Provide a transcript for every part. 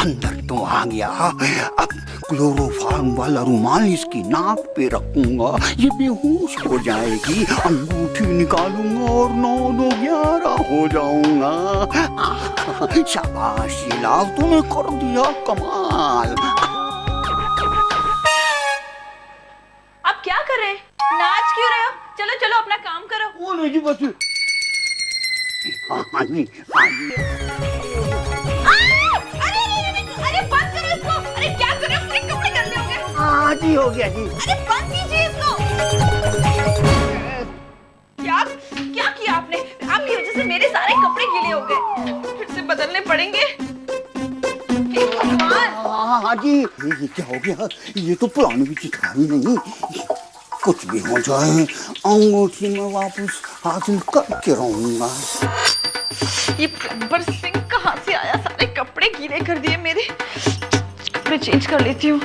अंदर तो आ गया। अब क्लोरोफार्म वाला रुमाल इसकी नाक पे रखूंगा, ये बेहोश हो जाएगी। अंगूठी निकालूंगा और 9-9-11 हो जाऊंगा। शाबाश लाल, तूने कर दिया कमाल। आप क्या कर रहे हैं? नाच क्यों रहे हो? चलो चलो अपना काम करो। वो नहीं जी, बस हाँ जी हाँ जी। अरे बंद करो इसको। अरे क्या कर रहे हो? पूरे कपड़े गंदे हो गए। हाँ जी, हो गया जी। अरे बंद कीजिए इसको। क्या क्या किया आपने? आपकी वजह से मेरे सारे कपड़े गीले हो गए, फिर से बदलने पड़ेंगे। हाँ जी, ये क्या हो गया? ये तो पुरानी भी चिट्ठी नहीं। कुछ भी हो जाए, अंगूठी में वापस हासिल करके रहूंगा। ये प्लम्बर सिंह कहाँ से आया? सारे कपड़े गीले कर दिए मेरे। कपड़े चेंज कर लेती हूँ।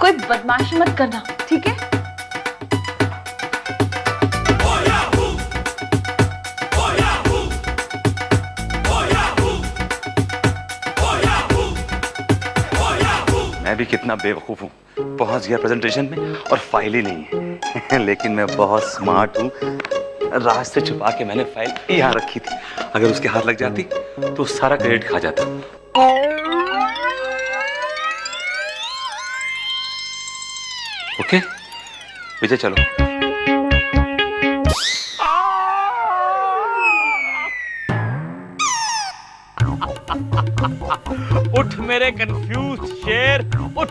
कोई बदमाशी मत करना, ठीक है? मैं भी कितना बेवकूफ हूँ, पहुंच गया प्रेजेंटेशन में और फाइल ही नहीं है। लेकिन मैं बहुत स्मार्ट हूँ, राज से छुपा के मैंने फाइल यहाँ रखी थी। अगर उसके हाथ लग जाती तो सारा क्रेडिट खा जाता। ओके विजय, चलो। उठ मेरे कंफ्यूज शेर, उठ।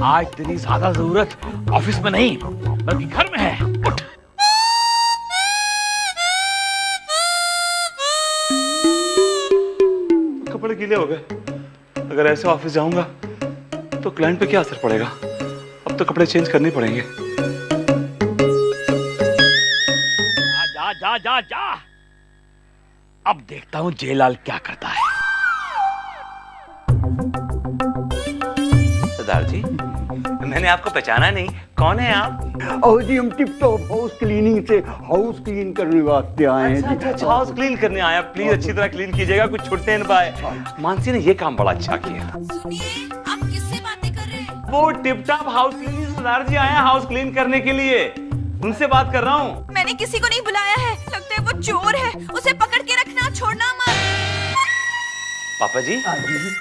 आज तेरी ज्यादा जरूरत ऑफिस में नहीं बल्कि घर में है। उठ। कपड़े गीले हो गए। अगर ऐसे ऑफिस जाऊंगा तो क्लाइंट पे क्या असर पड़ेगा? अब तो कपड़े चेंज करने पड़ेंगे। जा जा जा जा। अब देखता हूँ जयलाल क्या करता है। सरदार जी, मैंने आपको पहचाना नहीं, कौन है आप? और जी हम टिप टॉप हाउस क्लीनिंग से हाउस क्लीन करने वास्ते आए हैं। अच्छा, हाउस क्लीन करने आया। प्लीज अच्छी तरह क्लीन कीजिएगा, कुछ छुट्टे न पाए। मानसी ने ये काम बड़ा अच्छा किया। सुनिए, आप किससे बातें कर रहे हैं? वो टिप टॉप हाउस क्लीनिंग सरदार जी आए हैं हाउस क्लीन करने के लिए, उनसे बात कर रहा हूँ। मैंने किसी को नहीं बुलाया है, लगता है वो चोर है। उसे पकड़ के रखना, छोड़ना मत। पापा जी,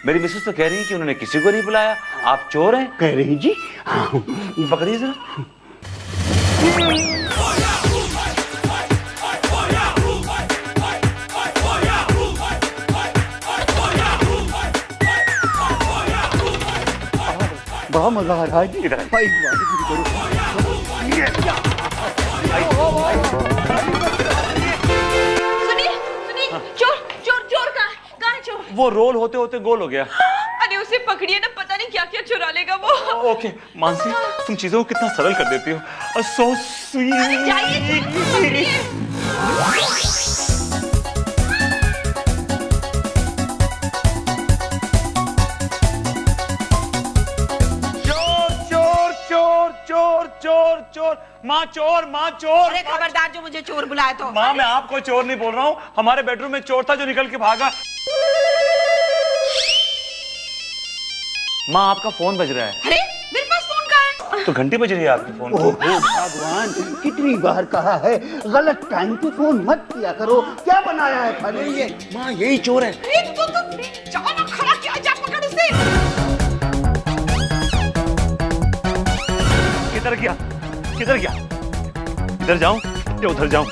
मेरी मिसेस तो कह रही है कि उन्होंने किसी को नहीं बुलाया, आप चोर हैं। कह रही जी। पकड़िए जरा। बड़ा मजा आ रहा है जी। इधर भाई करो। सुनिए सुनिए, चोर चोर चोर कहाँ है चोर? वो रोल होते होते गोल हो गया। अरे उसे पकड़िए ना, पता नहीं क्या क्या चुरा लेगा वो। ओके मानसी, तुम चीजों को कितना सरल कर देती हो। सो अरे जाइए, पकड़िए। चोर चोर चोर, माँ चोर, माँ चोर। अरे खबरदार जो मुझे चोर बुलाए तो। माँ मैं आपको चोर नहीं बोल रहा हूँ, हमारे बेडरूम में चोर था जो निकल के भागा। माँ आपका फोन बज रहा है। अरे मेरे पास फोन कहाँ है? तो घंटी बज रही है आपके फोन ओह भगवान, कितनी बार कहा है गलत टाइम पे फोन मत किया करो। क्या बनाया है खाने ये? माँ यही चोर है। तो जाओ ना, खड़ा क्या, जा पकड़ उसे। किधर गया, किधर गया? इधर जाऊं या उधर जाऊं?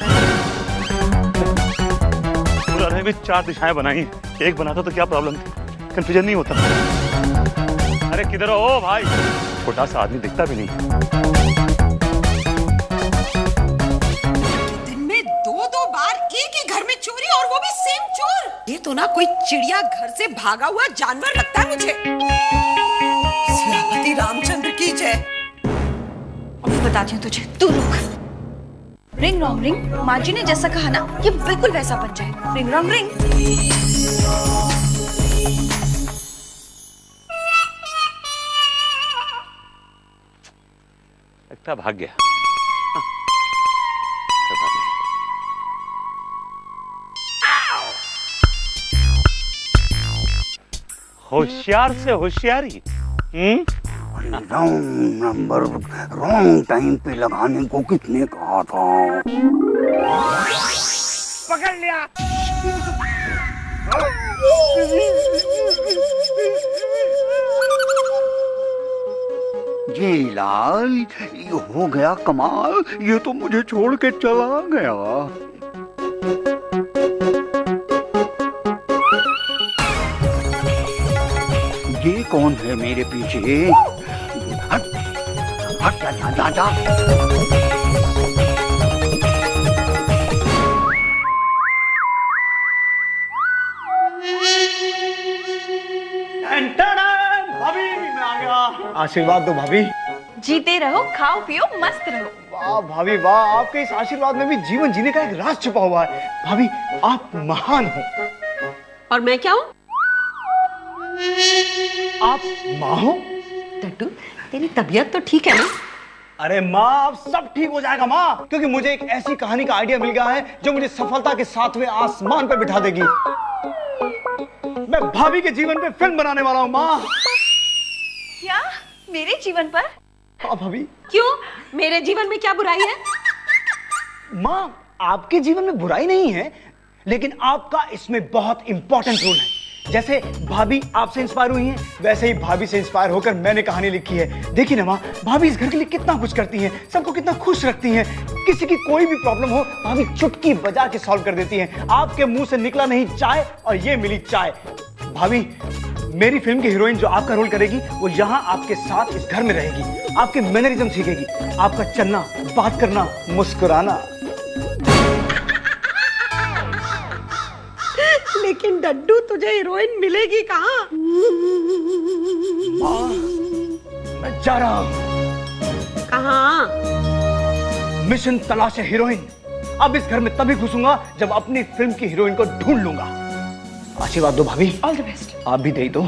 मुराद ने भी 4 दिशाएं बनाई, एक बनाता तो क्या प्रॉब्लम थी, कंफ्यूजन नहीं होता। अरे किधर हो भाई? छोटा सा आदमी दिखता भी नहीं। दिन में 2-2 बार एक ही घर में चोरी, और वो भी सेम चोर। ये तो ना कोई चिड़िया घर से भागा हुआ जानवर लगता है मुझे। सियापति रामचंद्र की जय। अभी बताती हूँ तुझे, तू रुक। रिंग रॉन्ग रिंग, माँ जी ने जैसा कहा ना, ये बिल्कुल वैसा बन जाए। Ring wrong ring. लगता है भाग गया। होशियार से होशियारी। रॉन्ग नंबर रॉन्ग टाइम पे लगाने को कितने कहा था। पकड़ लिया। जी लाल, ये हो गया कमाल, ये तो मुझे छोड़ के चला गया। ये कौन है मेरे पीछे? हट हट जा जा जा। भाभी मैं आ गया। आशीर्वाद दो भाभी। जीते रहो, खाओ पियो, मस्त रहो। वाह भाभी वाह, आपके इस आशीर्वाद में भी जीवन जीने का एक राज छुपा हुआ है। भाभी आप महान हो। और मैं क्या हूँ? आप माँ हो? टट्टू, तेरी तबीयत तो ठीक है ना? अरे माँ, अब सब ठीक हो जाएगा माँ, क्योंकि मुझे एक ऐसी कहानी का आइडिया मिल गया है जो मुझे सफलता के 7वें आसमान पर बिठा देगी। मैं भाभी के जीवन पे फिल्म बनाने वाला हूँ माँ। क्या? मेरे जीवन पर? हाँ भाभी। क्यों? मेरे जीवन में क्या बुराई है? माँ, आपके जीवन में बुराई नहीं है, लेकिन आपका इसमें बहुत इंपॉर्टेंट रोल है। जैसे भाभी आपसे इंस्पायर हुई हैं, वैसे ही भाभी से इंस्पायर होकर मैंने कहानी लिखी है। देखिए ना माँ, भाभी इस घर के लिए कितना कुछ करती हैं, सबको कितना खुश रखती हैं। किसी की कोई भी प्रॉब्लम हो, भाभी चुटकी बजा के सॉल्व कर देती हैं। आपके मुंह से निकला नहीं चाय और ये मिली चाय। भाभी, मेरी फिल्म की हीरोइन जो आपका रोल करेगी, वो यहाँ आपके साथ इस घर में रहेगी, आपके मैनरिज्म सीखेगी, आपका चलना, बात करना, मुस्कुराना। लेकिन डड्डू, तुझे हीरोइन मिलेगी कहाँ? मैं जा रहा हूँ। कहाँ? मिशन तलाश हीरोइन। अब इस घर में तभी घुसूंगा जब अपनी फिल्म की हीरोइन को ढूंढ लूंगा। आशीर्वाद दो भाभी। All the best. आप भी दे दो।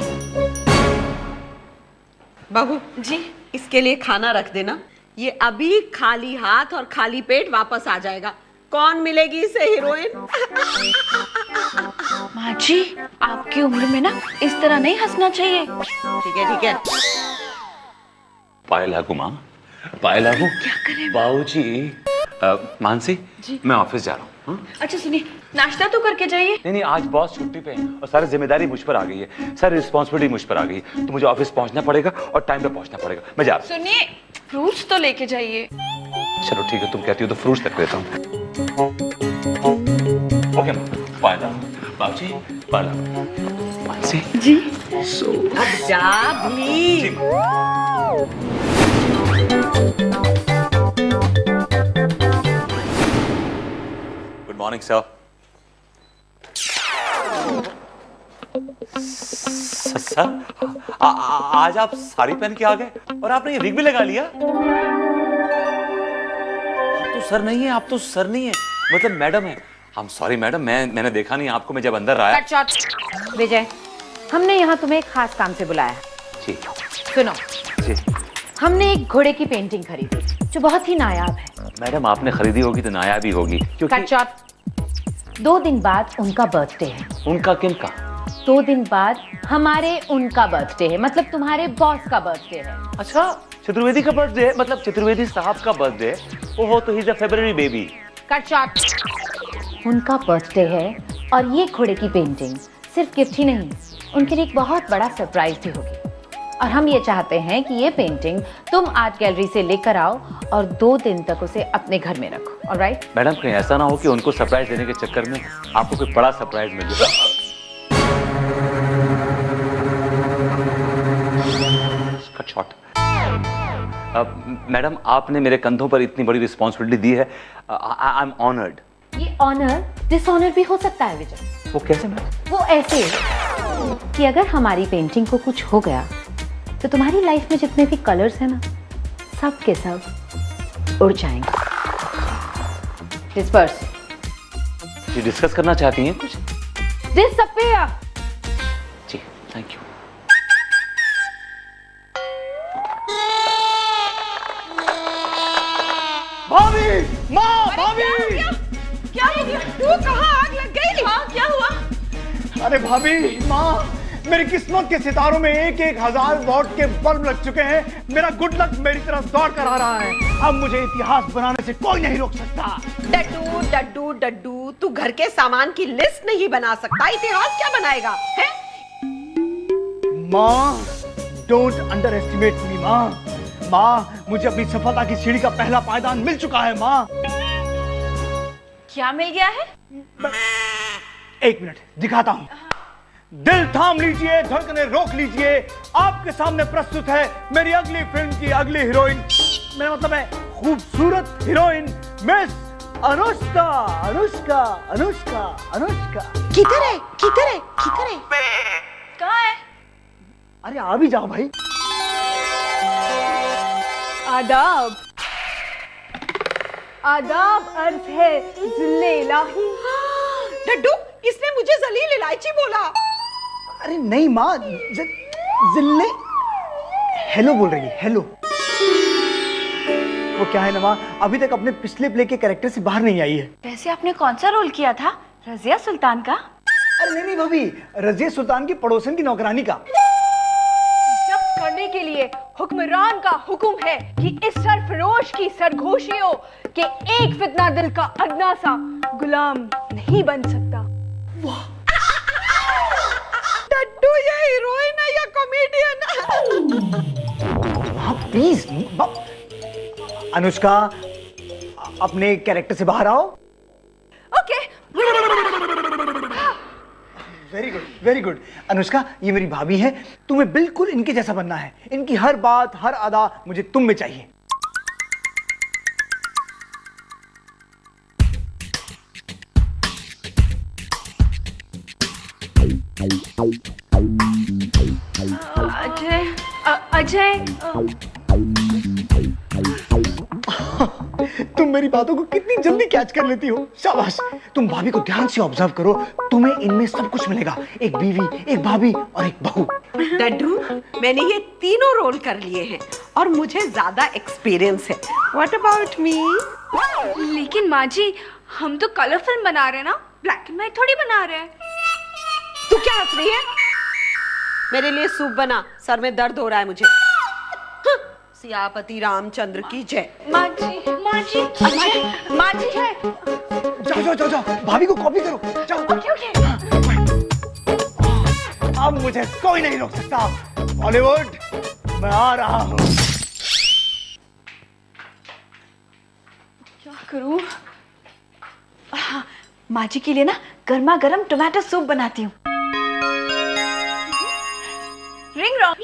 बहू जी। इसके लिए खाना रख देना, ये अभी खाली हाथ और खाली पेट वापस आ जाएगा। कौन मिलेगी इसे हीरोइन? माँ जी, आपकी उम्र में ना इस तरह नहीं हंसना चाहिए। ठीक है ठीक है। पाए लागू माँ, पाए लागू। क्या करें? बाबूजी। मानसी, मैं ऑफिस जा रहा हूँ। अच्छा सुनिए, नाश्ता तो करके जाइए। नहीं, आज बॉस छुट्टी पे है और सारी जिम्मेदारी मुझ पर आ गई है, सारी रिस्पॉन्सिबिलिटी मुझ पर आ गई है, तो मुझे ऑफिस पहुंचना पड़ेगा और टाइम पे पहुंचना पड़ेगा। मैं जा रहा सुनिए, फ्रूट्स तो लेके जाइए। हूँ। चलो ठीक है, तुम कहती हो तो फ्रूट्स रख देता हूँ। ओके पाए लागू। बाबूजी, पाए लागू। मानसी जी। अब जा भी। Good morning sir. सर, आज आप साड़ी पहन के आ गए और आपने ये विग भी लगा लिया। आप तो सर नहीं है, आप तो सर नहीं है, मतलब मैडम है। I'm सॉरी मैडम, मैंने देखा नहीं आपको, मैं जब अंदर आया। Cut shot. विजय, हमने यहाँ तुम्हें एक खास काम से बुलाया है। जी सुनो जी। हमने एक घोड़े की पेंटिंग खरीदी जो बहुत ही नायाब है। मैडम आपने खरीदी होगी तो नायाब ही होगी, क्योंकि कट शॉट। 2 दिन बाद उनका बर्थडे है। उनका किनका? 2 दिन बाद हमारे उनका बर्थडे है, मतलब तुम्हारे बॉस का बर्थडे है। अच्छा, चतुर्वेदी का बर्थडे है, मतलब चतुर्वेदी साहब का बर्थडे है। ओहो, तो he is a February baby. Cut shot. उनका बर्थडे है और ये घोड़े की पेंटिंग सिर्फ गिफ्ट ही नहीं, उनके लिए एक बहुत बड़ा सरप्राइज भी होगी। और हम ये चाहते हैं कि ये पेंटिंग तुम आर्ट गैलरी से लेकर आओ और 2 दिन तक उसे अपने घर में रखो। ऑलराइट? मैडम, कहीं ऐसा ना हो कि उनको सरप्राइज देने के चक्कर में आपको कोई बड़ा सरप्राइज मिल जाए। Cut shot. मैडम, आपने मेरे कंधों पर इतनी बड़ी रिस्पॉन्सिबिलिटी दी है, आई एम ऑनर्ड। ये ऑनर डिसऑनर भी हो सकता है विजय। वो कैसे मैडम? वो ऐसे कि अगर हमारी पेंटिंग को कुछ हो गया तो तुम्हारी लाइफ में जितने भी कलर्स हैं ना, सब के सब उड़ जाएंगे। डिस्पर्स। ये डिस्कस करना चाहती हैं कुछ? डिसअपीयर। जी, थैंक यू। भाभी, माँ, भाभी। क्या हो गया? तू कहाँ आग लग गई? हाँ, क्या हुआ? अरे भाभी, माँ, मेरी किस्मत के सितारों में 1,000 वॉट के बल्ब लग चुके हैं। मेरा गुड लक मेरी तरफ दौड़ कर आ रहा है। अब मुझे इतिहास बनाने से कोई नहीं रोक सकता। डड्डू डड्डू डड्डू, तू घर के सामान की लिस्ट नहीं बना सकता, इतिहास क्या बनाएगा? है? माँ, डोंट अंडर एस्टिमेट मी माँ। माँ, मुझे अपनी सफलता की सीढ़ी का पहला पायदान मिल चुका है माँ। क्या मिल गया है? 1 मिनट दिखाता हूँ। दिल थाम लीजिए, धड़कनें रोक लीजिए। आपके सामने प्रस्तुत है मेरी अगली फिल्म की अगली हीरोइन। मेरा मतलब है खूबसूरत हीरोइन मिस अनुष्का। अनुष्का, अनुष्का, अनुष्का। किधर है? किधर है? किधर है? कहाँ है? अरे आ भी जाओ भाई। आदाब, आदाब अर्ज है जिल्ले इलाही। डड्डू, इसने मुझे जलील इलायची बोला। अरे नहीं माँ, जिल्ले हेलो बोल रही है, हेलो। वो क्या है ना माँ, अभी तक अपने पिछले प्ले के कैरेक्टर से बाहर नहीं आई है। वैसे आपने कौन सा रोल किया था? रजिया सुल्तान का? अरे नहीं नहीं भाभी, रजिया सुल्तान की पड़ोसन की नौकरानी का। जब्त करने के लिए हुक्मरान का हुक्म है कि इस सरफरोश की सरगोशियों के एक फितना दिल का अदना सा गुलाम नहीं बन सकता। डड्डू, ये हीरोइन है या कॉमेडियन? प्लीज अनुष्का, अपने कैरेक्टर से बाहर आओ। Okay. Very good, very good. Anushka, ये मेरी भाभी है, तुम्हें बिल्कुल इनके जैसा बनना है। इनकी हर बात, हर अदा मुझे तुम में चाहिए। अजय, अजय, तुम मेरी बातों को कितनी जल्दी कैच कर लेती हो, शाबाश। तुम भाभी को ध्यान से ऑब्जर्व करो, तुम्हें इनमें सब कुछ मिलेगा। एक बीवी, एक भाभी और एक बहू। डड्डू, मैंने ये तीनों रोल कर लिए हैं और मुझे ज्यादा एक्सपीरियंस है। What about me? लेकिन माँ जी, हम तो कलर फिल्म बना रहे हैं ना, ब्लैक एंड व्हाइट थोड़ी बना रहे हैं। तू क्या हंस रही है? मेरे लिए सूप बना, सर में दर्द हो रहा है मुझे। सियापति रामचंद्र की जय। माँ जी, माँ जी, माँ जी है। जाओ जाओ जाओ जाओ, भाभी को कॉपी करो, जाओ। Okay okay. अब मुझे कोई नहीं रोक सकता। बॉलीवुड, मैं आ रहा हूँ। क्या करूँ? माँ जी के लिए ना गर्मा गर्म टोमेटो सूप बनाती हूँ। रिंग रॉन्ग,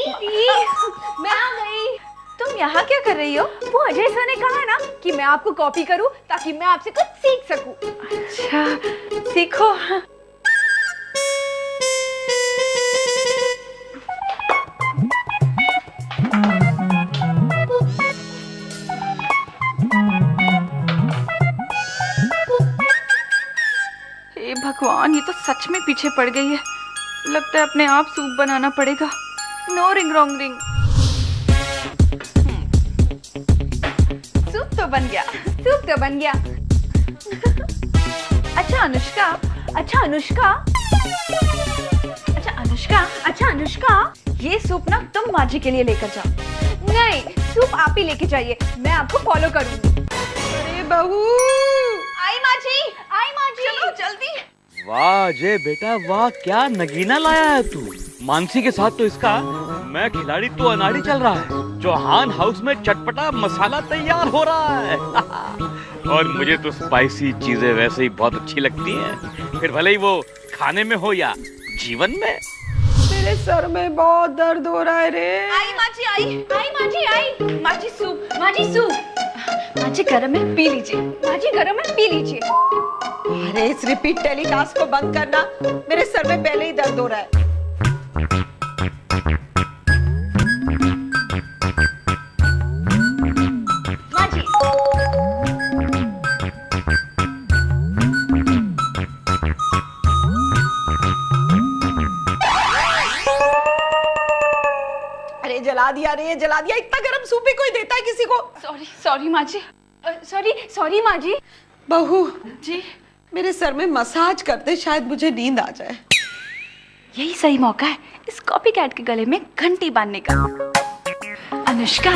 मैं आ गई। तुम यहाँ क्या कर रही हो? वो अजय सर ने कहा है ना कि मैं आपको कॉपी करूं ताकि मैं आपसे कुछ सीख सकूं। अच्छा, सीखो। हे भगवान, ये तो सच में पीछे पड़ गई है। लगता है अपने आप सूप बनाना पड़ेगा। No ring wrong ring. Soup तो बन गया, सूप तो बन गया। अच्छा अनुष्का, अच्छा अनुष्का, अच्छा अनुष्का, अच्छा अनुष्का, ये सूप ना तुम माँ जी के लिए लेकर जाओ। नहीं, सूप आप ही लेके जाइए, मैं आपको फॉलो करूंगी। अरे बहू, आई माँ जी, आई माँ जी। चलो जल्दी। वाह अजय बेटा वाह, क्या नगीना लाया है तू। मानसी के साथ तो इसका मैं खिलाड़ी तो अनाड़ी चल रहा है। चौहान हाउस में चटपटा मसाला तैयार हो रहा है। और मुझे तो स्पाइसी चीजें वैसे ही बहुत अच्छी लगती हैं, फिर भले ही वो खाने में हो या जीवन में। मेरे सर में बहुत दर्द हो रहा है रे। आई माँ जी, आई माँ जी, आई। माँ जी सूप, माँ जी सूप। माँ जी गरम है, पी लीजिए। माँ जी गरम है, पी लीजिए। अरे इस रिपीट टेलीकास्ट को बंद करना, मेरे सर में पहले ही दर्द हो रहा है। माँ जी, अरे जला दिया रे, जला दिया। इतना गरम सूप भी कोई देता है किसी को? सॉरी सॉरी माँ जी। सॉरी सॉरी माँ जी। बहू जी मेरे सर में मसाज करते शायद मुझे नींद आ जाए। यही सही मौका है इस कॉपी कैट के गले में घंटी बांधने का। अनुष्का,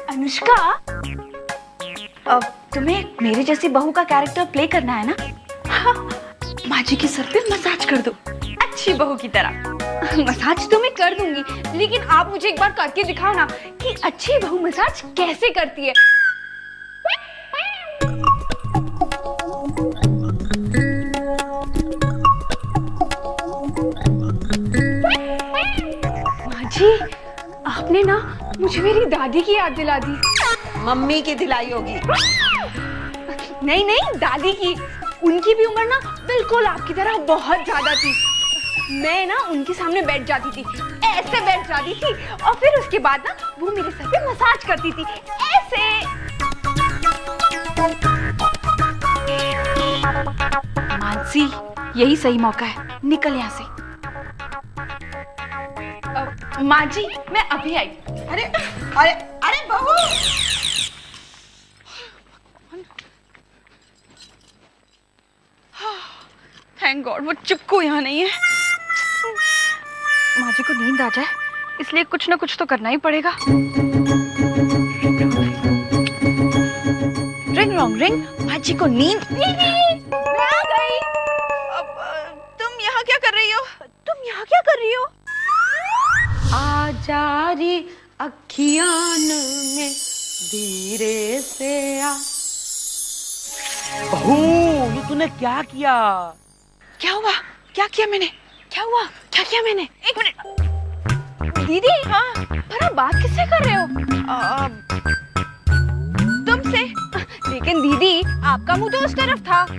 अनुष्का, अब तुम्हें मेरे जैसी बहू का कैरेक्टर प्ले करना है ना? हाँ, माँ जी के सर पे मसाज कर दो अच्छी बहू की तरह। मसाज तो मैं कर दूंगी, लेकिन आप मुझे एक बार करके दिखाओ ना कि अच्छी बहू मसाज कैसे करती है। माँ जी, आपने ना मुझे मेरी दादी की याद दिला दी। मम्मी की दिलाई होगी। नहीं नहीं, दादी की। उनकी भी उम्र ना बिल्कुल आपकी तरह बहुत ज्यादा थी। मैं ना उनके सामने बैठ जाती थी, ऐसे बैठ जाती थी, और फिर उसके बाद ना वो मेरे सर पे मसाज करती थी, ऐसे। मानसी, यही सही मौका है, निकल यहाँ से। माँ जी, मैं अभी आई। अरे अरे अरे बहू, थैंक गॉड वो चिपकू यहाँ नहीं है। माँ जी को नींद आ जाए इसलिए कुछ ना कुछ तो करना ही पड़ेगा। रिंग रॉन्ग रिंग, माँ जी को नींद। मैं आ गई। अब तुम यहाँ क्या कर रही हो? तुम यहाँ क्या कर रही हो? आजा रे अखियान में धीरे से आ। बहू, ये तूने क्या किया? क्या हुआ? क्या किया मैंने? क्या हुआ? क्या किया मैंने? एक मिनट। दीदी, हाँ, पर आप बात किससे कर रहे हो? तुमसे। लेकिन दीदी, आपका मुंह तो उस तरफ था। वो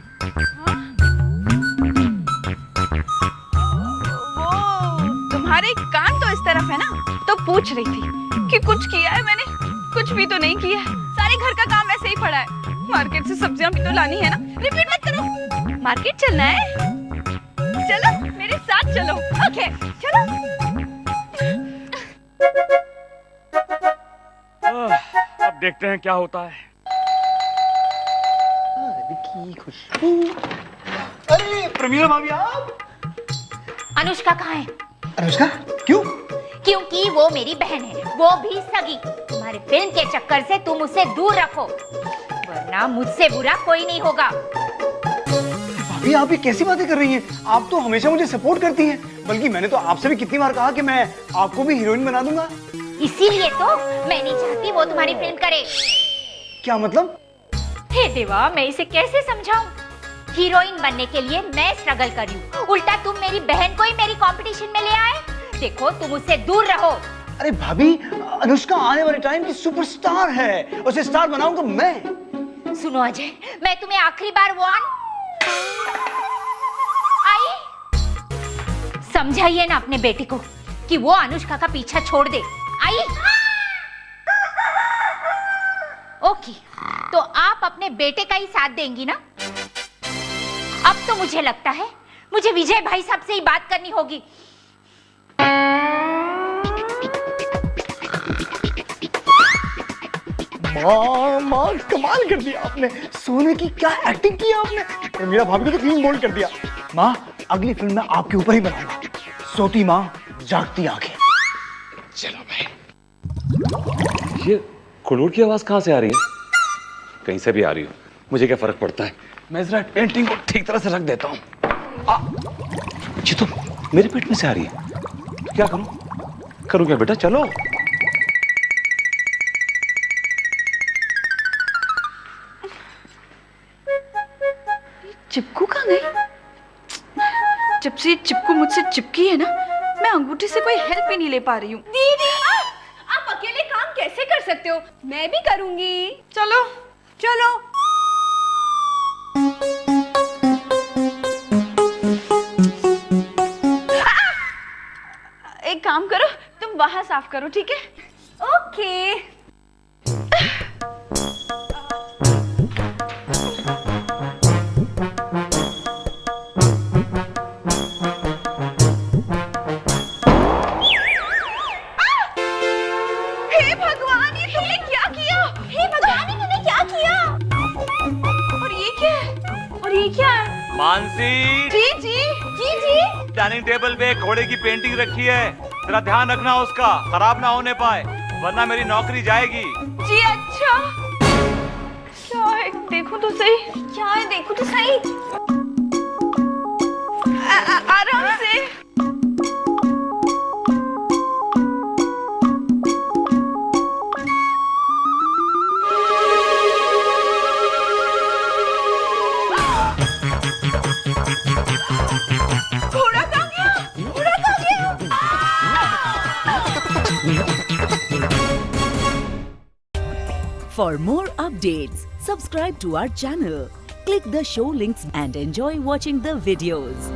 तुम्हारे कान तो इस तरफ है ना, तो पूछ रही थी कि कुछ किया है मैंने? कुछ भी तो नहीं किया है, सारे घर का काम ऐसे ही पड़ा है। मार्केट से सब्जियां भी तो लानी है ना। रिपीट मत करो। मार्केट चलना है? चलो मेरे साथ चलो। ओके, चलो। अब देखते हैं क्या होता है। अरे प्रमीला भाभी, आप? अनुष्का कहाँ है? अनुष्का क्यों? क्योंकि वो मेरी बहन है, वो भी सगी। तुम्हारे फिल्म के चक्कर से तुम उसे दूर रखो, वरना मुझसे बुरा कोई नहीं होगा। भाभी, आप ये कैसी बातें कर रही हैं? आप तो हमेशा मुझे सपोर्ट करती हैं, बल्कि मैंने तो आपसे भी कितनी बार कहा कि मैं आपको भी हीरोइन बना दूंगा। इसीलिए तो मैं नहीं चाहती वो तुम्हारी फिल्म करे। क्या मतलब? हे देवा, मैं इसे कैसे समझाऊं? हीरोइन बनने के लिए मैं स्ट्रगल कर रही हूँ, उल्टा तुम मेरी बहन को ही मेरी कंपटीशन में ले आए। देखो, तुम उससे दूर रहो। अरे भाभी, अनुष्का आने वाले टाइम की सुपरस्टार है, उसे स्टार बनाऊंगा मैं। सुनो अजय, मैं तुम्हें आखिरी बार समझाइए ना अपने बेटे को कि वो अनुष्का का पीछा छोड़ दे। आई? ओके, तो आप अपने बेटे का ही साथ देंगी ना? अब तो मुझे लगता है मुझे विजय भाई साहब से ही बात करनी होगी। माँ, कमाल कर दिया आपने। सोने की क्या एक्टिंग की आपने। प्रमीला भाभी को तो क्लीन बोल्ड कर दिया। माँ, अगली फिल्म में आपके ऊपर ही बनाऊंगा। सोती माँ, जागती आंखें। चलो भाई। ये कुड़मुड़ की आवाज कहाँ से आ रही है? कहीं से भी आ रही हो, मुझे क्या फर्क पड़ता है। मैं जरा पेंटिंग को ठीक तरह से रख देता हूँ। ये तो मेरे पेट में से आ रही है। क्या करूं? करूं क्या बेटा? चलो। चिपकू कहाँ गई? जब से चिपकू मुझसे चिपकी है ना, मैं अंगूठी से कोई हेल्प ही नहीं ले पा रही हूँ। दीदी, आप अकेले काम कैसे कर सकते हो? मैं भी करूंगी। चलो चलो। एक काम करो, तुम वहां साफ करो, ठीक है? ओके। हे भगवान, ये तुमने क्या किया? हे भगवान, इन्होंने क्या किया? मानसी, जी जी जी जी। डाइनिंग टेबल पे एक घोड़े की पेंटिंग रखी है, जरा ध्यान रखना उसका, खराब ना होने पाए, वरना मेरी नौकरी जाएगी। जी अच्छा। क्या है देखो तो सही। क्या है देखो तो सही। आराम से। घोड़ा कहाँ गया? घोड़ा कहाँ गया? For more updates, subscribe to our channel, click the show links and enjoy watching the videos.